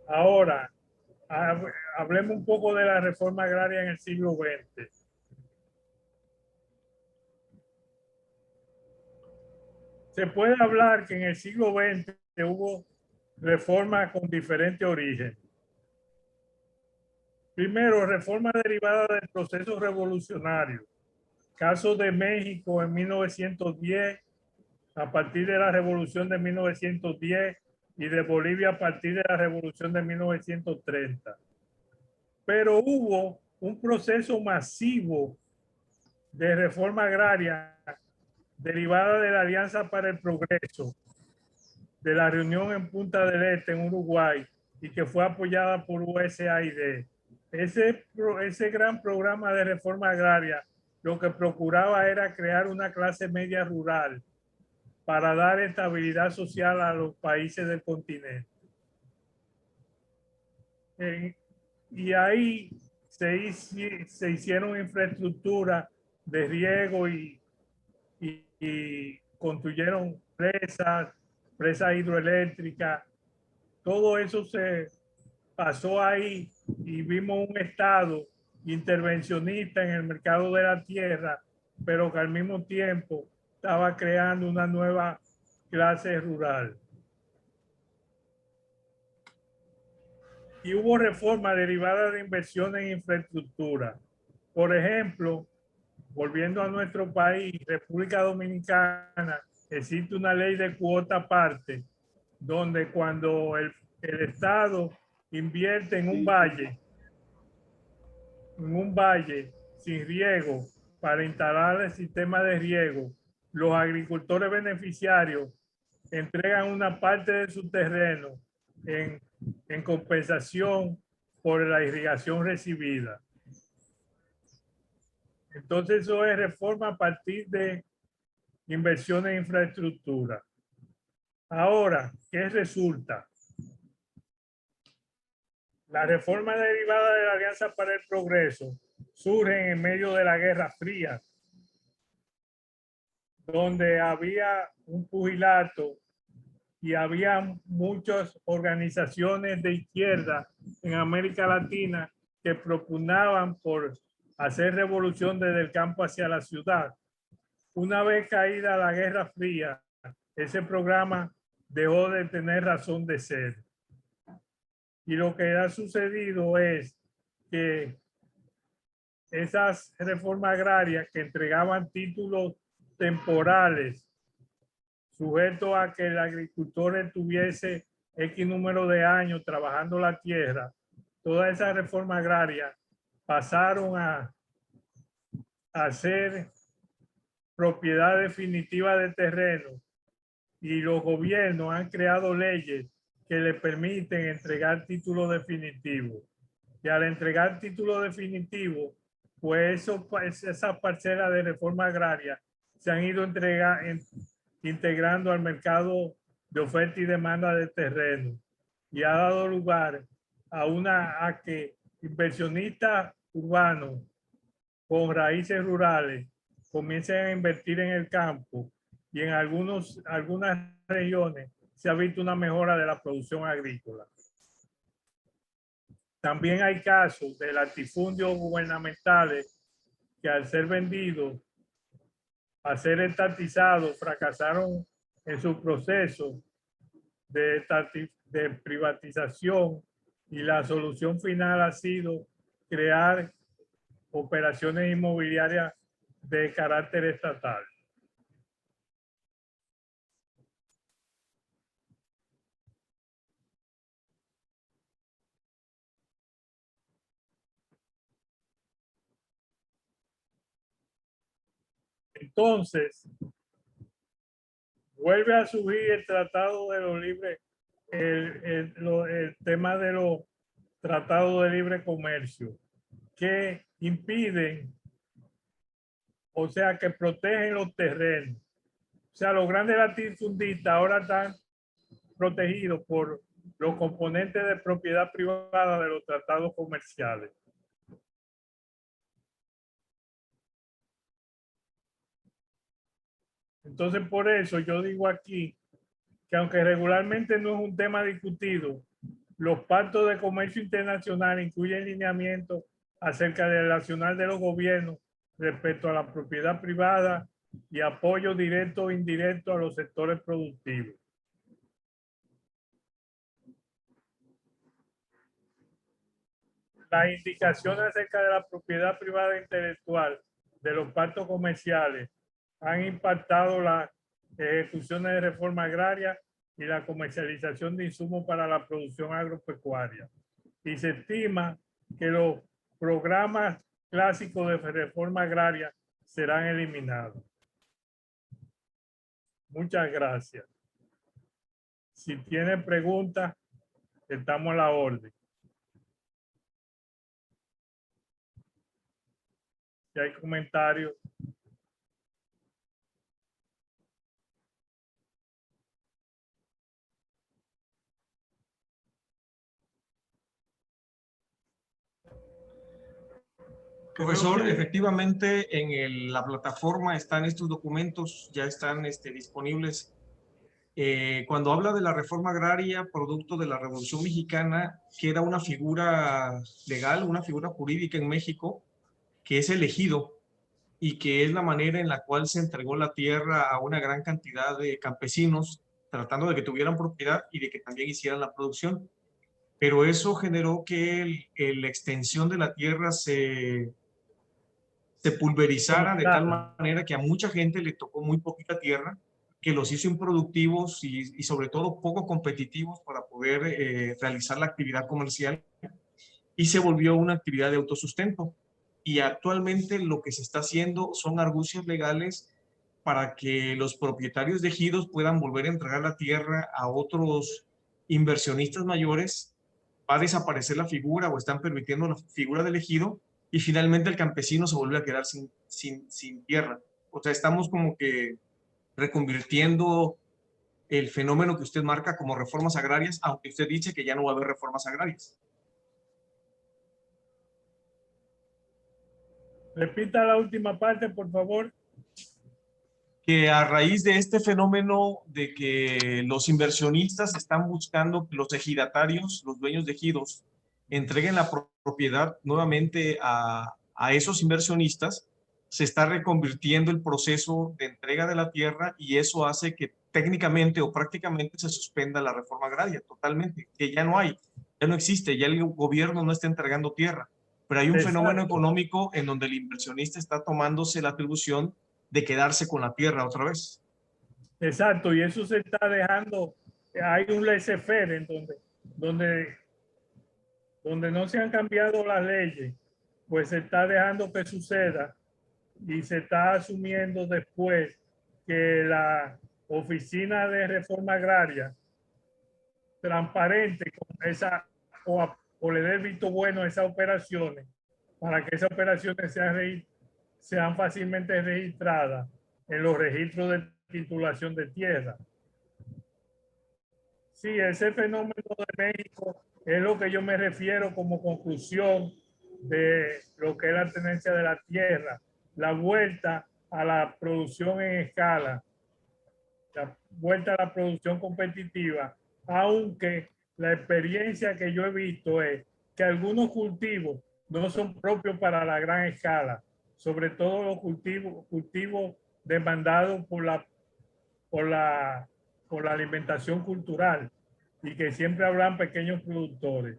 Ahora, hablemos un poco de la reforma agraria en el siglo XX. Se puede hablar que en el siglo XX hubo reformas con diferente origen. Primero, reforma derivada del proceso revolucionario. Caso de México en 1910, a partir de la revolución de 1910, y de Bolivia a partir de la revolución de 1930. Pero hubo un proceso masivo de reforma agraria derivada de la Alianza para el Progreso, de la reunión en Punta del Este, en Uruguay, y que fue apoyada por USAID. Ese gran programa de reforma agraria lo que procuraba era crear una clase media rural para dar estabilidad social a los países del continente. Y ahí se hicieron infraestructuras de riego y construyeron presas hidroeléctricas. Todo eso se pasó ahí y vimos un Estado intervencionista en el mercado de la tierra, pero que al mismo tiempo estaba creando una nueva clase rural. Y hubo reformas derivadas de inversiones en infraestructura. Por ejemplo, volviendo a nuestro país, República Dominicana, existe una ley de cuota aparte, donde cuando el Estado invierte en un valle sin riego para instalar el sistema de riego, los agricultores beneficiarios entregan una parte de su terreno en compensación por la irrigación recibida. Entonces eso es reforma a partir de inversiones en infraestructura. Ahora, ¿qué resulta? La reforma derivada de la Alianza para el Progreso surge en medio de la Guerra Fría, donde había un pugilato y había muchas organizaciones de izquierda en América Latina que propugnaban por hacer revolución desde el campo hacia la ciudad. Una vez caída la Guerra Fría, ese programa dejó de tener razón de ser. Y lo que ha sucedido es que esas reformas agrarias que entregaban títulos temporales sujetos a que el agricultor estuviese X número de años trabajando la tierra, todas esas reformas agrarias pasaron a ser propiedad definitiva de terreno, y los gobiernos han creado leyes que le permiten entregar títulos definitivos. Y al entregar títulos definitivos, pues esas parcelas de reforma agraria se han ido integrando al mercado de oferta y demanda de terreno, y ha dado lugar a que inversionistas urbanos con raíces rurales comiencen a invertir en el campo, y en algunas regiones se ha visto una mejora de la producción agrícola. También hay casos de latifundios gubernamentales que, al ser vendidos, a ser estatizados, fracasaron en su proceso de privatización, y la solución final ha sido crear operaciones inmobiliarias de carácter estatal. Entonces, vuelve a subir el Tratado de los Libres, el tema de los tratados de libre comercio, que impiden, o sea, que protegen los terrenos. O sea, los grandes latifundistas ahora están protegidos por los componentes de propiedad privada de los tratados comerciales. Entonces, por eso yo digo aquí que, aunque regularmente no es un tema discutido, Los pactos de comercio internacional incluyen lineamientos acerca del accionar de los gobiernos respecto a la propiedad privada y apoyo directo o indirecto a los sectores productivos. Las indicaciones acerca de la propiedad privada intelectual de los pactos comerciales han impactado las ejecuciones de reforma agraria y la comercialización de insumos para la producción agropecuaria. Y se estima que los programas clásicos de reforma agraria serán eliminados. Muchas gracias. Si tienen preguntas, estamos a la orden. Si hay comentarios. Profesor, efectivamente en la plataforma están estos documentos, ya están disponibles. Cuando habla de la reforma agraria, producto de la Revolución Mexicana, queda una figura legal, una figura jurídica en México, que es el ejido, y que es la manera en la cual se entregó la tierra a una gran cantidad de campesinos, tratando de que tuvieran propiedad y de que también hicieran la producción. Pero eso generó que la extensión de la tierra se pulverizara de tal manera que a mucha gente le tocó muy poquita tierra, que los hizo improductivos y sobre todo poco competitivos para poder realizar la actividad comercial, y se volvió una actividad de autosustento. Y actualmente lo que se está haciendo son argucias legales para que los propietarios de ejidos puedan volver a entregar la tierra a otros inversionistas mayores. Va a desaparecer la figura o están permitiendo la figura del ejido, y finalmente el campesino se vuelve a quedar sin tierra. O sea, estamos como que reconvirtiendo el fenómeno que usted marca como reformas agrarias, aunque usted dice que ya no va a haber reformas agrarias. Repita la última parte, por favor. Que a raíz de este fenómeno de que los inversionistas están buscando que los ejidatarios, los dueños de ejidos, entreguen la propiedad nuevamente a esos inversionistas, se está reconvirtiendo el proceso de entrega de la tierra, y eso hace que técnicamente o prácticamente se suspenda la reforma agraria totalmente, que ya no hay, ya no existe, ya el gobierno no está entregando tierra, pero hay un fenómeno económico en donde el inversionista está tomándose la atribución de quedarse con la tierra otra vez. Exacto, y eso se está dejando, hay un laissez-faire en donde no se han cambiado las leyes, pues se está dejando que suceda, y se está asumiendo después que la oficina de reforma agraria transparente con esa, o le dé el visto bueno a esas operaciones, para que esas operaciones sean fácilmente registradas en los registros de titulación de tierra. Sí, ese fenómeno de México es lo que yo me refiero como conclusión de lo que es la tenencia de la tierra, la vuelta a la producción en escala, la vuelta a la producción competitiva, aunque la experiencia que yo he visto es que algunos cultivos no son propios para la gran escala, sobre todo los cultivos demandados por la alimentación cultural, y que siempre habrán pequeños productores.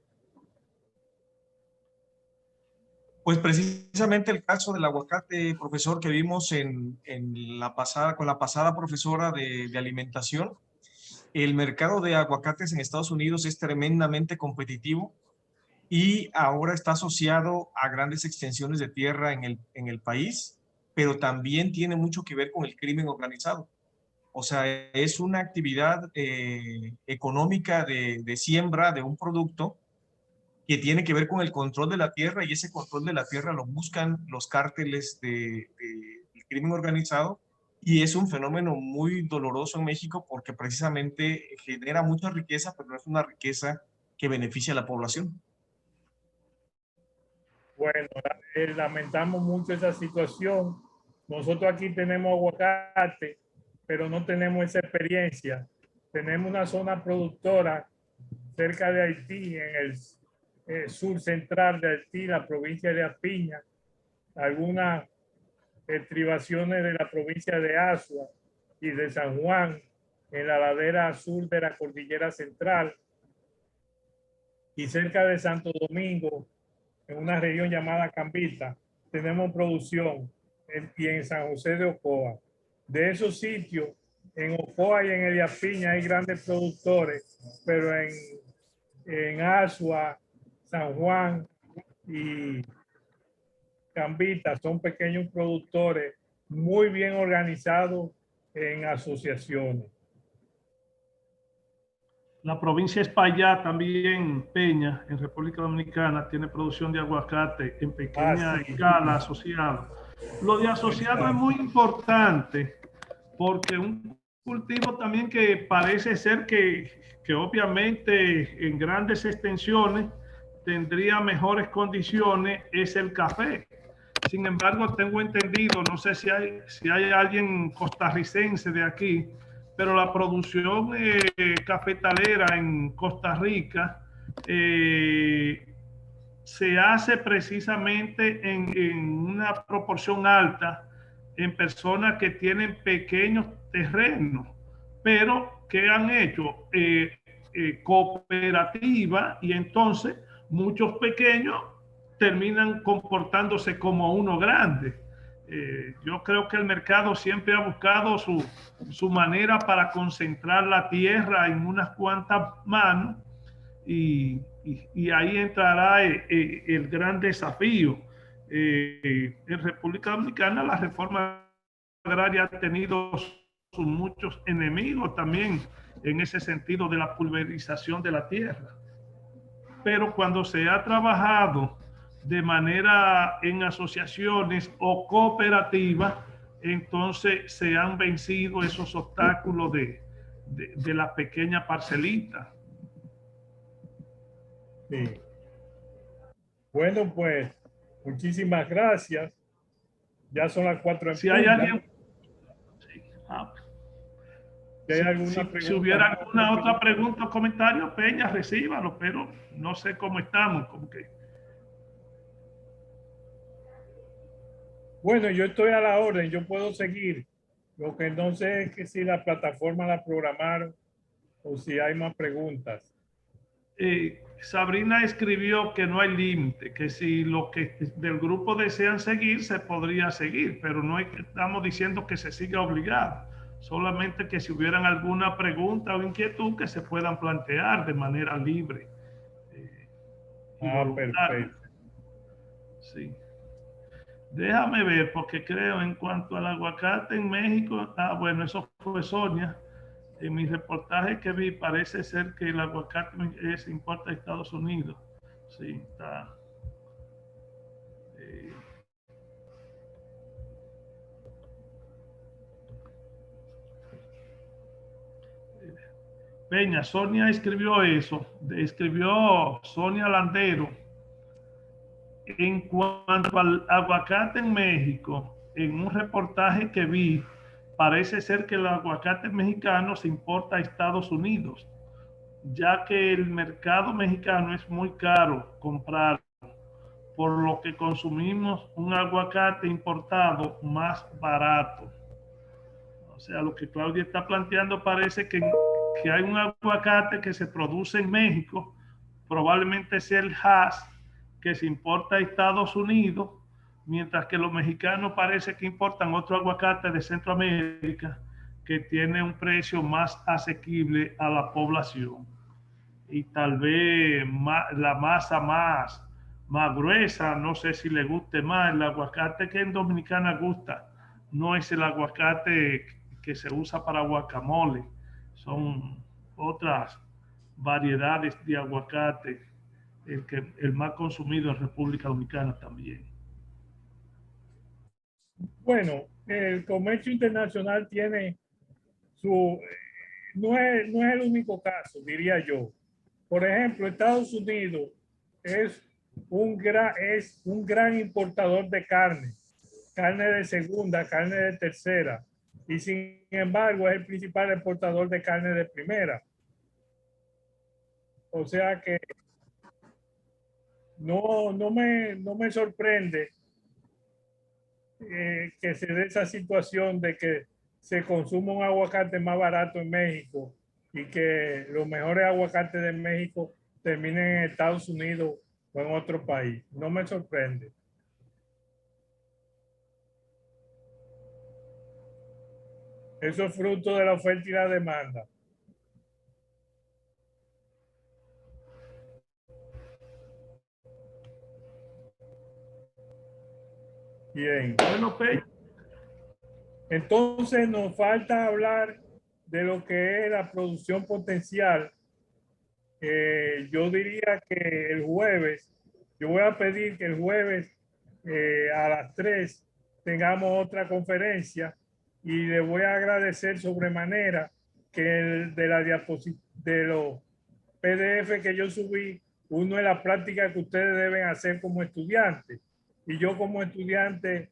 Pues precisamente el caso del aguacate, profesor, que vimos con la pasada profesora de alimentación, el mercado de aguacates en Estados Unidos es tremendamente competitivo, y ahora está asociado a grandes extensiones de tierra en el país, pero también tiene mucho que ver con el crimen organizado. O sea, es una actividad económica de siembra de un producto que tiene que ver con el control de la tierra, y ese control de la tierra lo buscan los cárteles del crimen organizado, y es un fenómeno muy doloroso en México porque precisamente genera mucha riqueza, pero no es una riqueza que beneficia a la población. Bueno, lamentamos mucho esa situación. Nosotros aquí tenemos aguacate, pero no tenemos esa experiencia. Tenemos una zona productora cerca de Haití, en el sur central de Haití, la provincia de Apiña, algunas estribaciones de la provincia de Azua y de San Juan, en la ladera sur de la cordillera central, y cerca de Santo Domingo, en una región llamada Cambita, tenemos producción, y en San José de Ocoa. De esos sitios, en Ocoa y en Eliapiña hay grandes productores, pero en Azua, San Juan y Cambita son pequeños productores muy bien organizados en asociaciones. La provincia de Espaillá también, Peña, en República Dominicana, tiene producción de aguacate en pequeña escala asociada. Lo de asociado es muy importante porque un cultivo también que parece ser que obviamente en grandes extensiones tendría mejores condiciones es el café. Sin embargo, tengo entendido, no sé si hay alguien costarricense de aquí, pero la producción cafetalera en Costa Rica se hace precisamente en una proporción alta en personas que tienen pequeños terrenos, pero que han hecho cooperativa, y entonces muchos pequeños terminan comportándose como uno grande. Yo creo que el mercado siempre ha buscado su manera para concentrar la tierra en unas cuantas manos, y ahí entrará el gran desafío. En República Dominicana la reforma agraria ha tenido muchos enemigos también en ese sentido de la pulverización de la tierra. Pero cuando se ha trabajado de manera en asociaciones o cooperativas, entonces se han vencido esos obstáculos de la pequeña parcelita. Sí. Bueno, pues muchísimas gracias. Ya son las 4 en Si punto. hay alguien, sí. Si hay alguna pregunta, si hubiera alguna otra pregunta o comentario, Peña, recíbalo, pero no sé cómo estamos, como que. Bueno, yo estoy a la orden, yo puedo seguir. Lo que no sé es que si la plataforma la programaron o si hay más preguntas. Sabrina escribió que no hay límite, que si los que del grupo desean seguir, se podría seguir, pero no estamos diciendo que se siga obligado, solamente que si hubieran alguna pregunta o inquietud que se puedan plantear de manera libre. Perfecto. Sí. Déjame ver, porque creo en cuanto al aguacate en México, bueno, eso fue Sonia. En mi reportaje que vi, parece ser que el aguacate se importa a Estados Unidos. Sí, está. Peña, Sonia escribió eso. Escribió Sonia Landero. En cuanto al aguacate en México, en un reportaje que vi, parece ser que el aguacate mexicano se importa a Estados Unidos, ya que el mercado mexicano es muy caro comprar, por lo que consumimos un aguacate importado más barato. O sea, lo que Claudia está planteando parece que hay un aguacate que se produce en México, probablemente sea el Hass, que se importa a Estados Unidos, mientras que los mexicanos parece que importan otro aguacate de Centroamérica que tiene un precio más asequible a la población. Y tal vez la masa más gruesa, no sé si le guste más. El aguacate que en Dominicana gusta no es el aguacate que se usa para guacamole, son otras variedades de aguacate, el más consumido en República Dominicana también. Bueno, el comercio internacional tiene no es el único caso, diría yo. Por ejemplo, Estados Unidos es un gran importador de carne de segunda, carne de tercera, y sin embargo es el principal exportador de carne de primera. O sea que no me sorprende que se dé esa situación de que se consuma un aguacate más barato en México y que los mejores aguacates de México terminen en Estados Unidos o en otro país. No me sorprende. Eso es fruto de la oferta y la demanda. Bien. Bueno, Peña, Entonces nos falta hablar de lo que es la producción potencial. Yo diría que el jueves, yo voy a pedir que el jueves a las 3 tengamos otra conferencia y le voy a agradecer sobremanera que de los PDF que yo subí, uno es la práctica que ustedes deben hacer como estudiantes. Y yo como estudiante,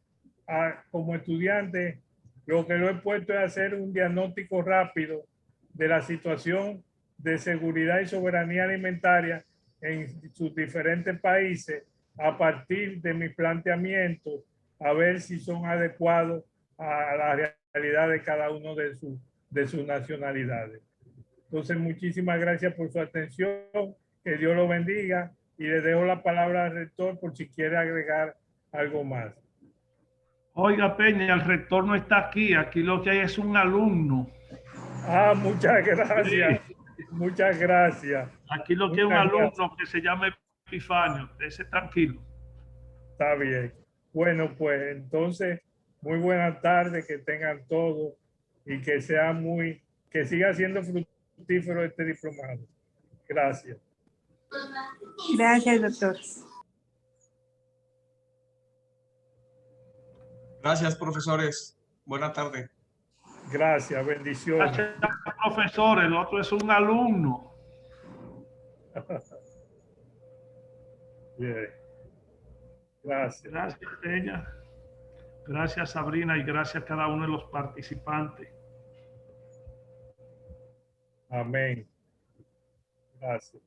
lo que lo he puesto es hacer un diagnóstico rápido de la situación de seguridad y soberanía alimentaria en sus diferentes países a partir de mis planteamientos, a ver si son adecuados a la realidad de cada uno de sus nacionalidades. Entonces, muchísimas gracias por su atención, que Dios lo bendiga y le dejo la palabra al rector por si quiere agregar algo más. oiga Peña, el rector no está aquí, aquí lo que hay es un alumno. Ah, muchas gracias. Sí. Muchas gracias. Aquí lo que hay un alumno que se llama Epifanio, ese tranquilo. Está bien. Bueno, pues entonces, muy buenas tardes, que tengan todos y que que siga siendo fructífero este diplomado. Gracias. Gracias, doctor. Gracias, profesores. Buena tarde. Gracias, bendiciones. Gracias, profesor, el otro es un alumno. Bien. Gracias. Gracias, Peña. Gracias, Sabrina, y gracias a cada uno de los participantes. Amén. Gracias.